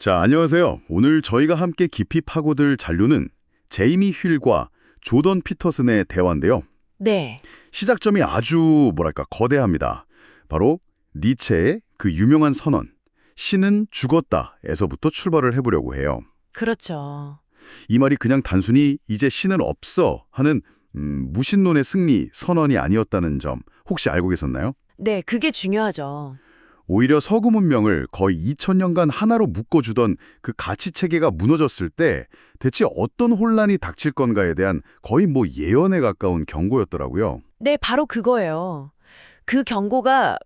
자, 안녕하세요. 오늘 저희가 함께 깊이 파고들 잔류는 제이미 휠과 조던 피터슨의 대화인데요. 네, 시작점이 아주 거대합니다. 바로 니체의 그 유명한 선언, 신은 죽었다에서부터 출발을 해보려고 해요. 그렇죠. 이 말이 그냥 단순히 이제 신은 없어 하는 무신론의 승리 선언이 아니었다는 점 혹시 알고 계셨나요? 네, 그게 중요하죠. 오히려 서구 문명을 거의 2000년간 하나로 묶어주던 그 가치체계가 무너졌을 때 대체 어떤 혼란이 닥칠 건가에 대한 거의 예언에 가까운 경고였더라고요. 네, 바로 그거예요. 그 경고가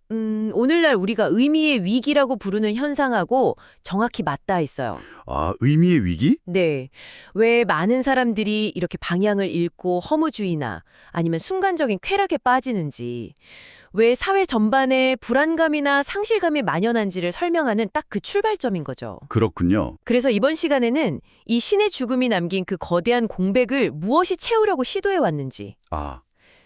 오늘날 우리가 의미의 위기라고 부르는 현상하고 정확히 맞닿아 있어요. 아, 의미의 위기? 네, 왜 많은 사람들이 이렇게 방향을 잃고 허무주의나 아니면 순간적인 쾌락에 빠지는지, 왜 사회 전반에 불안감이나 상실감이 만연한지를 설명하는 딱 그 출발점인 거죠. 그렇군요. 그래서 이번 시간에는 이 신의 죽음이 남긴 그 거대한 공백을 무엇이 채우려고 시도해 왔는지, 아,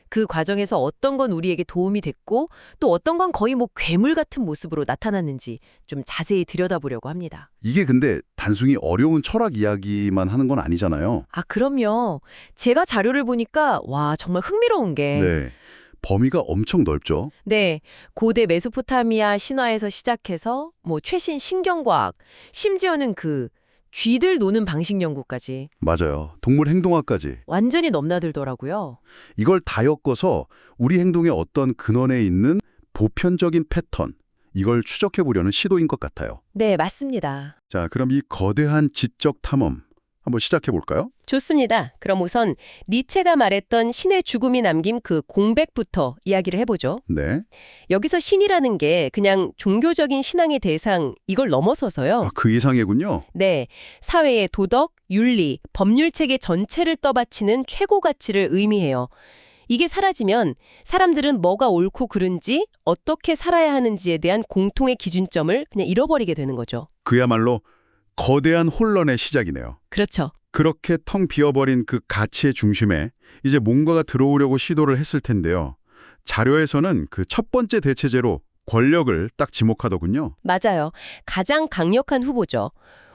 그 과정에서 어떤 건 우리에게 도움이 됐고 또 어떤 건 거의 괴물 같은 모습으로 나타났는지 좀 자세히 들여다보려고 합니다. 이게 근데 단순히 어려운 철학 이야기만 하는 건 아니잖아요. 아, 그럼요. 제가 자료를 보니까 와, 정말 흥미로운 게 네. 범위가 엄청 넓죠. 네, 고대 메소포타미아 신화에서 시작해서 최신 신경과학, 심지어는 그 쥐들 노는 방식 연구까지 맞아요. 동물 행동학까지. 완전히 넘나들더라고요. 이걸 다 엮어서 우리 행동의 어떤 근원에 있는 보편적인 패턴, 이걸 추적해 보려는 시도인 것 같아요. 네, 맞습니다. 자, 그럼 이 거대한 지적 탐험 한번 시작해 볼까요? 좋습니다. 그럼 우선 니체가 말했던 신의 죽음이 남긴 그 공백부터 이야기를 해보죠. 네. 여기서 신이라는 게 그냥 종교적인 신앙의 대상 이걸 넘어서서요. 아, 그 이상이군요. 네, 사회의 도덕, 윤리, 법률 체계 전체를 떠받치는 최고 가치를 의미해요. 이게 사라지면 사람들은 뭐가 옳고 그른지 어떻게 살아야 하는지에 대한 공통의 기준점을 그냥 잃어버리게 되는 거죠. 그야말로 거대한 혼란의 시작이네요. 그렇죠. 그렇게 텅 비어버린 그 가치의 중심에 이제 뭔가가 들어오려고 시도를 했을 텐데요. 자료에서는 그 첫 번째 대체제로 권력을 딱 지목하더군요. 맞아요. 가장 강력한 후보죠.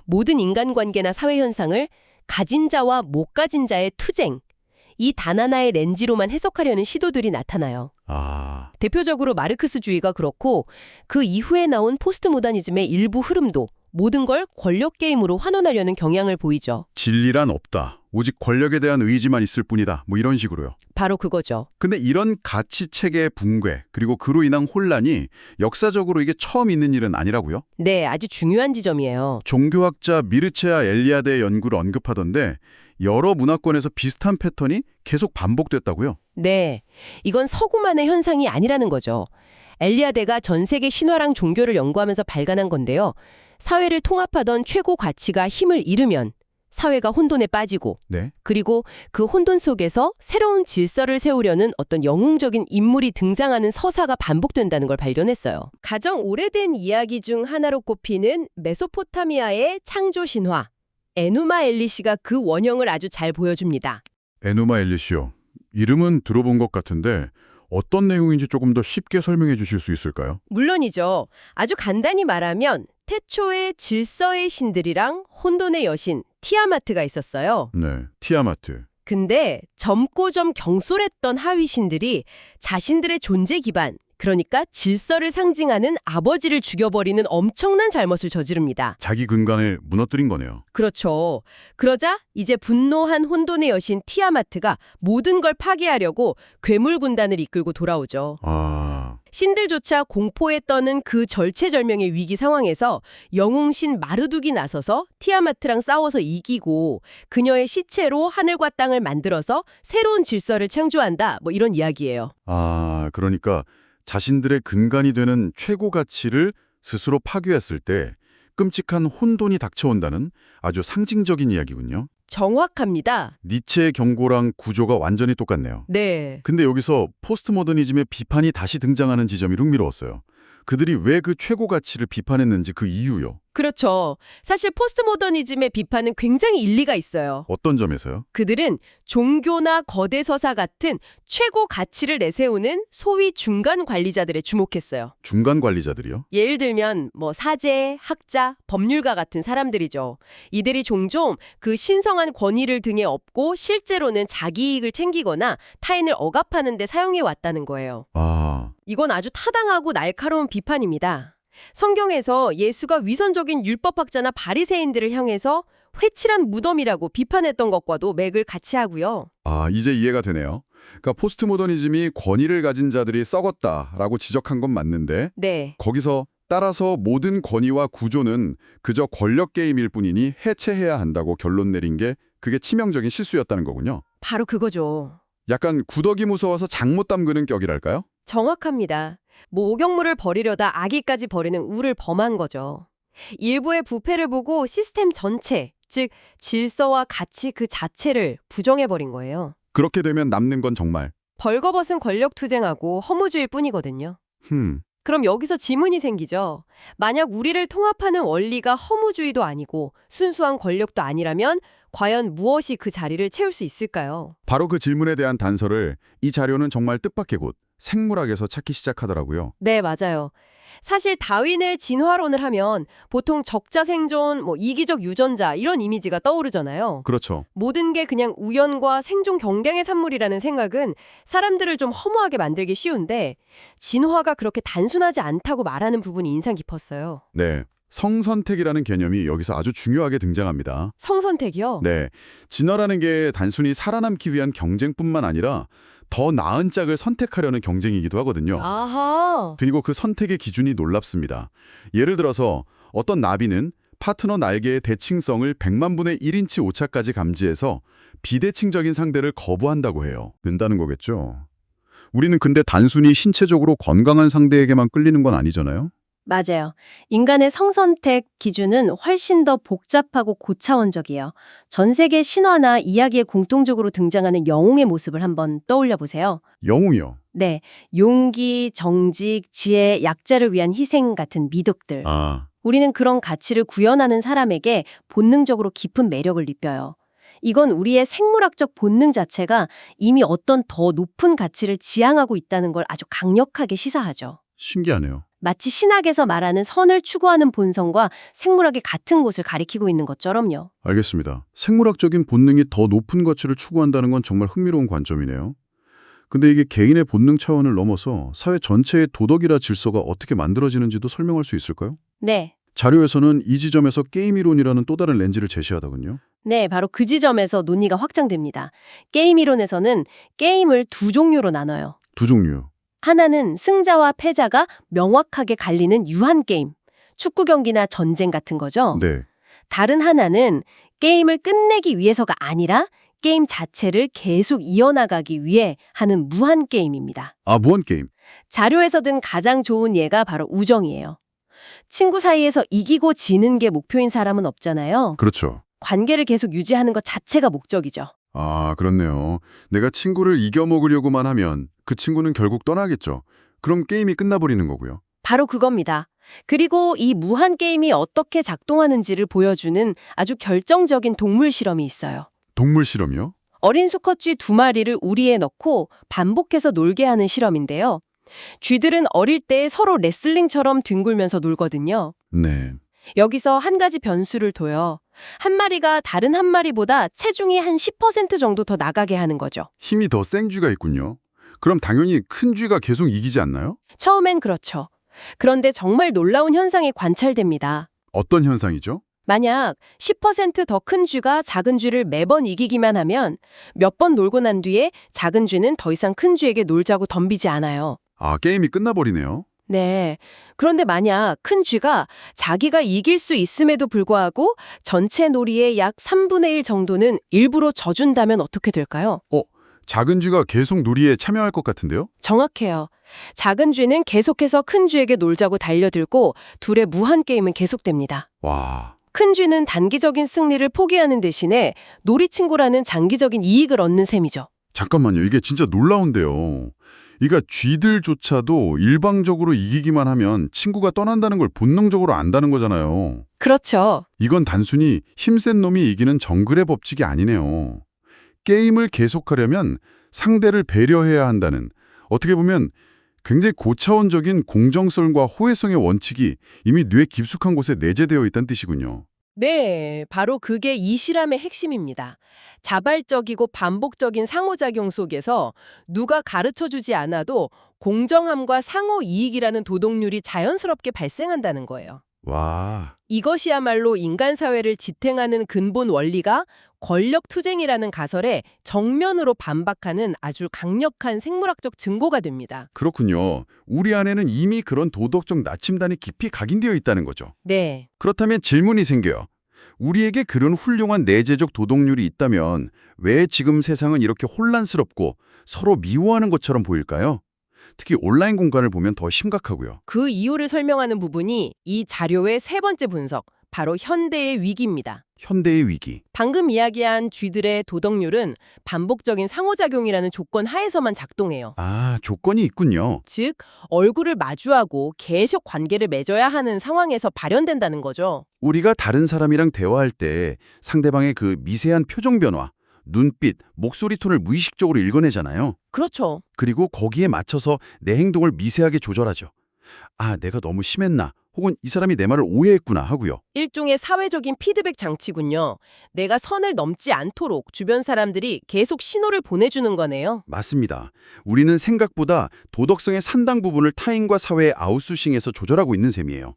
모든 인간관계나 사회현상을 가진 자와 못 가진 자의 투쟁, 이 단 하나의 렌즈로만 해석하려는 시도들이 나타나요. 아, 대표적으로 마르크스주의가 그렇고 그 이후에 나온 포스트모더니즘의 일부 흐름도 모든 걸 권력 게임으로 환원하려는 경향을 보이죠. 진리란 없다. 오직 권력에 대한 의지만 있을 뿐이다. 이런 식으로요. 바로 그거죠. 근데 이런 가치 체계의 붕괴, 그리고 그로 인한 혼란이 역사적으로 이게 처음 있는 일은 아니라고요? 네, 아주 중요한 지점이에요. 종교학자 미르체아 엘리아데의 연구를 언급하던데 여러 문화권에서 비슷한 패턴이 계속 반복됐다고요? 네, 이건 서구만의 현상이 아니라는 거죠. 엘리아데가 전 세계 신화랑 종교를 연구하면서 발간한 건데요. 사회를 통합하던 최고 가치가 힘을 잃으면 사회가 혼돈에 빠지고 네. 그리고 그 혼돈 속에서 새로운 질서를 세우려는 어떤 영웅적인 인물이 등장하는 서사가 반복된다는 걸 발견했어요. 가장 오래된 이야기 중 하나로 꼽히는 메소포타미아의 창조 신화. 에누마 엘리시가 그 원형을 아주 잘 보여줍니다. 에누마 엘리시오. 이름은 들어본 것 같은데 어떤 내용인지 조금 더 쉽게 설명해 주실 수 있을까요? 물론이죠. 아주 간단히 말하면 태초에 질서의 신들이랑 혼돈의 여신 티아마트가 있었어요. 네, 티아마트. 근데 젊고 좀 경솔했던 하위 신들이 자신들의 존재 기반, 그러니까 질서를 상징하는 아버지를 죽여버리는 엄청난 잘못을 저지릅니다. 자기 근간을 무너뜨린 거네요. 그렇죠. 그러자 이제 분노한 혼돈의 여신 티아마트가 모든 걸 파괴하려고 괴물 군단을 이끌고 돌아오죠. 아, 신들조차 공포에 떠는 그 절체절명의 위기 상황에서 영웅신 마르둑이 나서서 티아마트랑 싸워서 이기고 그녀의 시체로 하늘과 땅을 만들어서 새로운 질서를 창조한다. 이런 이야기예요. 그러니까 자신들의 근간이 되는 최고 가치를 스스로 파괴했을 때 끔찍한 혼돈이 닥쳐온다는 아주 상징적인 이야기군요. 정확합니다. 니체의 경고랑 구조가 완전히 똑같네요. 네. 근데 여기서 포스트모더니즘의 비판이 다시 등장하는 지점이 흥미로웠어요. 그들이 왜 그 최고 가치를 비판했는지 그 이유요. 그렇죠. 사실 포스트모더니즘의 비판은 굉장히 일리가 있어요. 어떤 점에서요? 그들은 종교나 거대 서사 같은 최고 가치를 내세우는 소위 중간 관리자들에 주목했어요. 중간 관리자들이요? 예를 들면 사제, 학자, 법률가 같은 사람들이죠. 이들이 종종 그 신성한 권위를 등에 업고 실제로는 자기 이익을 챙기거나 타인을 억압하는 데 사용해 왔다는 거예요. 아, 이건 아주 타당하고 날카로운 비판입니다. 성경에서 예수가 위선적인 율법학자나 바리새인들을 향해서 회칠한 무덤이라고 비판했던 것과도 맥을 같이 하고요. 이제 이해가 되네요. 그러니까 포스트모더니즘이 권위를 가진 자들이 썩었다라고 지적한 건 맞는데 네, 거기서 따라서 모든 권위와 구조는 그저 권력 게임일 뿐이니 해체해야 한다고 결론 내린 게 그게 치명적인 실수였다는 거군요. 바로 그거죠. 약간 구더기 무서워서 장 못 담그는 격이랄까요? 정확합니다. 오경물을 버리려다 아기까지 버리는 우를 범한 거죠. 일부의 부패를 보고 시스템 전체, 즉 질서와 가치 그 자체를 부정해버린 거예요. 그렇게 되면 남는 건 정말 벌거벗은 권력 투쟁하고 허무주의일 뿐이거든요. 흠, 그럼 여기서 지문이 생기죠. 만약 우리를 통합하는 원리가 허무주의도 아니고 순수한 권력도 아니라면 과연 무엇이 그 자리를 채울 수 있을까요? 바로 그 질문에 대한 단서를 이 자료는 정말 뜻밖의 곳 생물학에서 찾기 시작하더라고요. 네, 맞아요. 사실 다윈의 진화론을 하면 보통 적자 생존, 이기적 유전자 이런 이미지가 떠오르잖아요. 그렇죠. 모든 게 그냥 우연과 생존 경쟁의 산물이라는 생각은 사람들을 좀 허무하게 만들기 쉬운데 진화가 그렇게 단순하지 않다고 말하는 부분이 인상 깊었어요. 네. 성선택이라는 개념이 여기서 아주 중요하게 등장합니다. 성선택이요? 네. 진화라는 게 단순히 살아남기 위한 경쟁뿐만 아니라 더 나은 짝을 선택하려는 경쟁이기도 하거든요. 아하. 그리고 그 선택의 기준이 놀랍습니다. 예를 들어서 어떤 나비는 파트너 날개의 대칭성을 100만 분의 1인치 오차까지 감지해서 비대칭적인 상대를 거부한다고 해요. 는다는 거겠죠. 우리는 근데 단순히 신체적으로 건강한 상대에게만 끌리는 건 아니잖아요. 맞아요. 인간의 성선택 기준은 훨씬 더 복잡하고 고차원적이에요. 전 세계 신화나 이야기에 공통적으로 등장하는 영웅의 모습을 한번 떠올려 보세요. 영웅이요. 네, 용기, 정직, 지혜, 약자를 위한 희생 같은 미덕들. 우리는 그런 가치를 구현하는 사람에게 본능적으로 깊은 매력을 느껴요. 이건 우리의 생물학적 본능 자체가 이미 어떤 더 높은 가치를 지향하고 있다는 걸 아주 강력하게 시사하죠. 신기하네요. 마치 신학에서 말하는 선을 추구하는 본성과 생물학의 같은 곳을 가리키고 있는 것처럼요. 알겠습니다. 생물학적인 본능이 더 높은 가치를 추구한다는 건 정말 흥미로운 관점이네요. 근데 이게 개인의 본능 차원을 넘어서 사회 전체의 도덕이나 질서가 어떻게 만들어지는지도 설명할 수 있을까요? 네. 자료에서는 이 지점에서 게임 이론이라는 또 다른 렌즈를 제시하더군요. 네, 바로 그 지점에서 논의가 확장됩니다. 게임 이론에서는 게임을 두 종류로 나눠요. 두 종류. 하나는 승자와 패자가 명확하게 갈리는 유한 게임, 축구 경기나 전쟁 같은 거죠. 네. 다른 하나는 게임을 끝내기 위해서가 아니라 게임 자체를 계속 이어나가기 위해 하는 무한 게임입니다. 무한 게임. 자료에서 든 가장 좋은 예가 바로 우정이에요. 친구 사이에서 이기고 지는 게 목표인 사람은 없잖아요. 그렇죠. 관계를 계속 유지하는 것 자체가 목적이죠. 그렇네요. 내가 친구를 이겨먹으려고만 하면 그 친구는 결국 떠나겠죠. 그럼 게임이 끝나버리는 거고요. 바로 그겁니다. 그리고 이 무한 게임이 어떻게 작동하는지를 보여주는 아주 결정적인 동물 실험이 있어요. 동물 실험이요? 어린 수컷쥐 2마리를 우리에 넣고 반복해서 놀게 하는 실험인데요. 쥐들은 어릴 때 서로 레슬링처럼 뒹굴면서 놀거든요. 네. 여기서 한 가지 변수를 둬요. 한 마리가 다른 한 마리보다 체중이 한 10% 정도 더 나가게 하는 거죠. 힘이 더 센 쥐가 있군요. 그럼 당연히 큰 쥐가 계속 이기지 않나요? 처음엔 그렇죠. 그런데 정말 놀라운 현상이 관찰됩니다. 어떤 현상이죠? 만약 10% 더 큰 쥐가 작은 쥐를 매번 이기기만 하면 몇 번 놀고 난 뒤에 작은 쥐는 더 이상 큰 쥐에게 놀자고 덤비지 않아요. 게임이 끝나버리네요. 네. 그런데 만약 큰 쥐가 자기가 이길 수 있음에도 불구하고 전체 놀이의 약 3분의 1 정도는 일부러 져준다면 어떻게 될까요? 작은 쥐가 계속 놀이에 참여할 것 같은데요? 정확해요. 작은 쥐는 계속해서 큰 쥐에게 놀자고 달려들고 둘의 무한 게임은 계속됩니다. 와, 큰 쥐는 단기적인 승리를 포기하는 대신에 놀이 친구라는 장기적인 이익을 얻는 셈이죠. 잠깐만요. 이게 진짜 놀라운데요. 그러니까 쥐들조차도 일방적으로 이기기만 하면 친구가 떠난다는 걸 본능적으로 안다는 거잖아요. 그렇죠. 이건 단순히 힘센 놈이 이기는 정글의 법칙이 아니네요. 게임을 계속하려면 상대를 배려해야 한다는, 어떻게 보면 굉장히 고차원적인 공정성과 호혜성의 원칙이 이미 뇌 깊숙한 곳에 내재되어 있다는 뜻이군요. 네, 바로 그게 이 실험의 핵심입니다. 자발적이고 반복적인 상호작용 속에서 누가 가르쳐주지 않아도 공정함과 상호 이익이라는 도덕률이 자연스럽게 발생한다는 거예요. 와, 이것이야말로 인간 사회를 지탱하는 근본 원리가 권력투쟁이라는 가설에 정면으로 반박하는 아주 강력한 생물학적 증거가 됩니다. 그렇군요. 우리 안에는 이미 그런 도덕적 나침반이 깊이 각인되어 있다는 거죠. 네. 그렇다면 질문이 생겨요. 우리에게 그런 훌륭한 내재적 도덕률이 있다면 왜 지금 세상은 이렇게 혼란스럽고 서로 미워하는 것처럼 보일까요? 특히 온라인 공간을 보면 더 심각하고요. 그 이유를 설명하는 부분이 이 자료의 세 번째 분석, 바로 현대의 위기입니다. 현대의 위기. 방금 이야기한 쥐들의 도덕률은 반복적인 상호작용이라는 조건 하에서만 작동해요. 아, 조건이 있군요. 즉, 얼굴을 마주하고 계속 관계를 맺어야 하는 상황에서 발현된다는 거죠. 우리가 다른 사람이랑 대화할 때 상대방의 그 미세한 표정 변화, 눈빛, 목소리 톤을 무의식적으로 읽어내잖아요. 그렇죠. 그리고 거기에 맞춰서 내 행동을 미세하게 조절하죠. 아, 내가 너무 심했나? 혹은 이 사람이 내 말을 오해했구나 하고요. 일종의 사회적인 피드백 장치군요. 내가 선을 넘지 않도록 주변 사람들이 계속 신호를 보내주는 거네요. 맞습니다. 우리는 생각보다 도덕성의 상당 부분을 타인과 사회의 아웃소싱에서 조절하고 있는 셈이에요.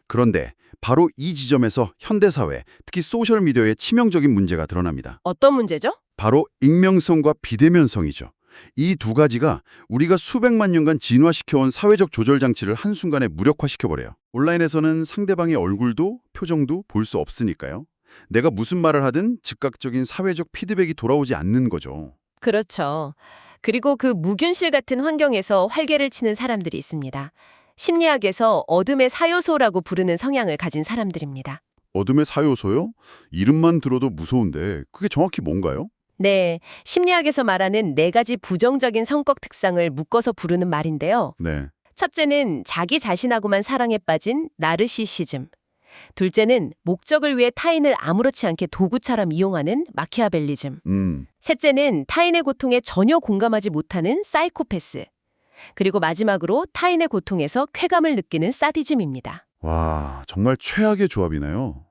그런데 바로 이 지점에서 현대사회, 특히 소셜미디어의 치명적인 문제가 드러납니다. 어떤 문제죠? 바로 익명성과 비대면성이죠. 이 두 가지가 우리가 수백만 년간 진화시켜온 사회적 조절 장치를 한순간에 무력화시켜버려요. 온라인에서는 상대방의 얼굴도 표정도 볼 수 없으니까요. 내가 무슨 말을 하든 즉각적인 사회적 피드백이 돌아오지 않는 거죠. 그렇죠. 그리고 그 무균실 같은 환경에서 활개를 치는 사람들이 있습니다. 심리학에서 어둠의 사요소라고 부르는 성향을 가진 사람들입니다. 어둠의 사요소요? 이름만 들어도 무서운데 그게 정확히 뭔가요? 네, 심리학에서 말하는 네 가지 부정적인 성격 특성을 묶어서 부르는 말인데요. 네. 첫째는 자기 자신하고만 사랑에 빠진 나르시시즘. 둘째는 목적을 위해 타인을 아무렇지 않게 도구처럼 이용하는 마키아벨리즘. 셋째는 타인의 고통에 전혀 공감하지 못하는 사이코패스. 그리고 마지막으로 타인의 고통에서 쾌감을 느끼는 사디즘입니다. 와, 정말 최악의 조합이네요.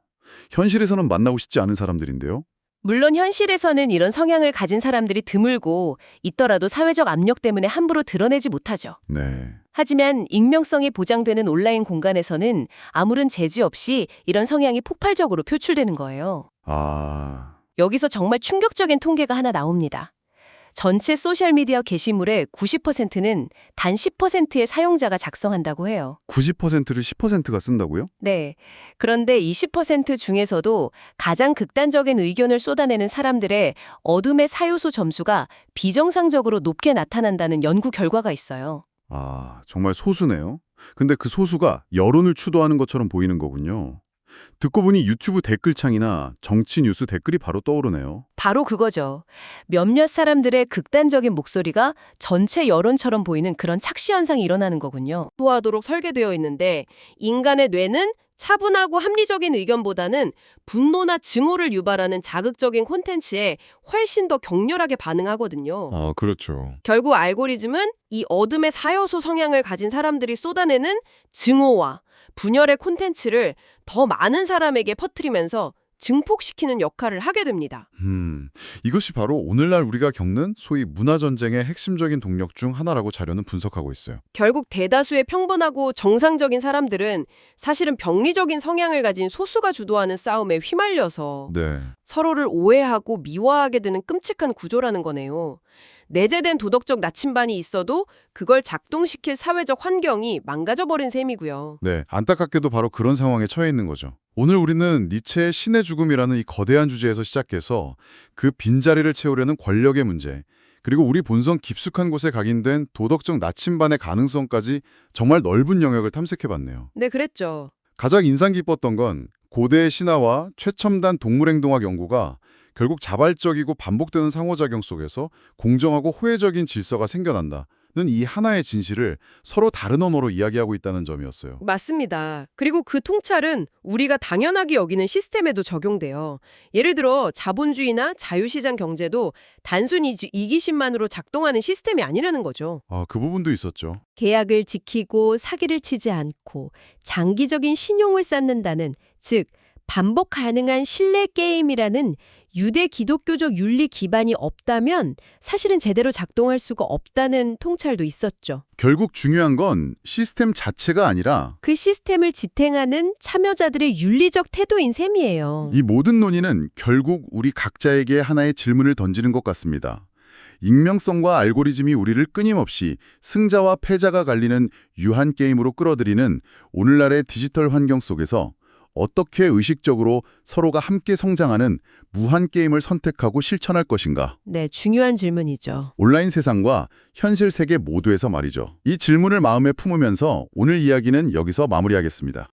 현실에서는 만나고 싶지 않은 사람들인데요. 물론 현실에서는 이런 성향을 가진 사람들이 드물고 있더라도 사회적 압력 때문에 함부로 드러내지 못하죠. 네. 하지만 익명성이 보장되는 온라인 공간에서는 아무런 제지 없이 이런 성향이 폭발적으로 표출되는 거예요. 아, 여기서 정말 충격적인 통계가 하나 나옵니다. 전체 소셜미디어 게시물의 90%는 단 10%의 사용자가 작성한다고 해요. 90%를 10%가 쓴다고요? 네. 그런데 20% 중에서도 가장 극단적인 의견을 쏟아내는 사람들의 어둠의 사요소 점수가 비정상적으로 높게 나타난다는 연구 결과가 있어요. 아, 정말 소수네요. 근데 그 소수가 여론을 주도하는 것처럼 보이는 거군요. 듣고 보니 유튜브 댓글창이나 정치 뉴스 댓글이 바로 떠오르네요. 바로 그거죠. 몇몇 사람들의 극단적인 목소리가 전체 여론처럼 보이는 그런 착시 현상이 일어나는 거군요. 도하도록 설계되어 있는데 인간의 뇌는 차분하고 합리적인 의견보다는 분노나 증오를 유발하는 자극적인 콘텐츠에 훨씬 더 격렬하게 반응하거든요. 아, 그렇죠. 결국 알고리즘은 이 어둠의 사요소 성향을 가진 사람들이 쏟아내는 증오와 분열의 콘텐츠를 더 많은 사람에게 퍼뜨리면서 증폭시키는 역할을 하게 됩니다. 이것이 바로 오늘날 우리가 겪는 소위 문화전쟁의 핵심적인 동력 중 하나라고 자료는 분석하고 있어요. 결국 대다수의 평범하고 정상적인 사람들은 사실은 병리적인 성향을 가진 소수가 주도하는 싸움에 휘말려서 네. 서로를 오해하고 미워하게 되는 끔찍한 구조라는 거네요. 내재된 도덕적 나침반이 있어도 그걸 작동시킬 사회적 환경이 망가져버린 셈이고요. 네, 안타깝게도 바로 그런 상황에 처해 있는 거죠. 오늘 우리는 니체의 신의 죽음이라는 이 거대한 주제에서 시작해서 그 빈자리를 채우려는 권력의 문제, 그리고 우리 본성 깊숙한 곳에 각인된 도덕적 나침반의 가능성까지 정말 넓은 영역을 탐색해봤네요. 네, 그랬죠. 가장 인상 깊었던 건 고대 신화와 최첨단 동물행동학 연구가 결국 자발적이고 반복되는 상호작용 속에서 공정하고 호혜적인 질서가 생겨난다는 이 하나의 진실을 서로 다른 언어로 이야기하고 있다는 점이었어요. 맞습니다. 그리고 그 통찰은 우리가 당연하게 여기는 시스템에도 적용돼요. 예를 들어 자본주의나 자유시장 경제도 단순히 이기심만으로 작동하는 시스템이 아니라는 거죠. 아, 그 부분도 있었죠. 계약을 지키고 사기를 치지 않고 장기적인 신용을 쌓는다는, 즉 반복 가능한 신뢰 게임이라는 유대 기독교적 윤리 기반이 없다면 사실은 제대로 작동할 수가 없다는 통찰도 있었죠. 결국 중요한 건 시스템 자체가 아니라 그 시스템을 지탱하는 참여자들의 윤리적 태도인 셈이에요. 이 모든 논의는 결국 우리 각자에게 하나의 질문을 던지는 것 같습니다. 익명성과 알고리즘이 우리를 끊임없이 승자와 패자가 갈리는 유한 게임으로 끌어들이는 오늘날의 디지털 환경 속에서 어떻게 의식적으로 서로가 함께 성장하는 무한 게임을 선택하고 실천할 것인가? 네, 중요한 질문이죠. 온라인 세상과 현실 세계 모두에서 말이죠. 이 질문을 마음에 품으면서 오늘 이야기는 여기서 마무리하겠습니다.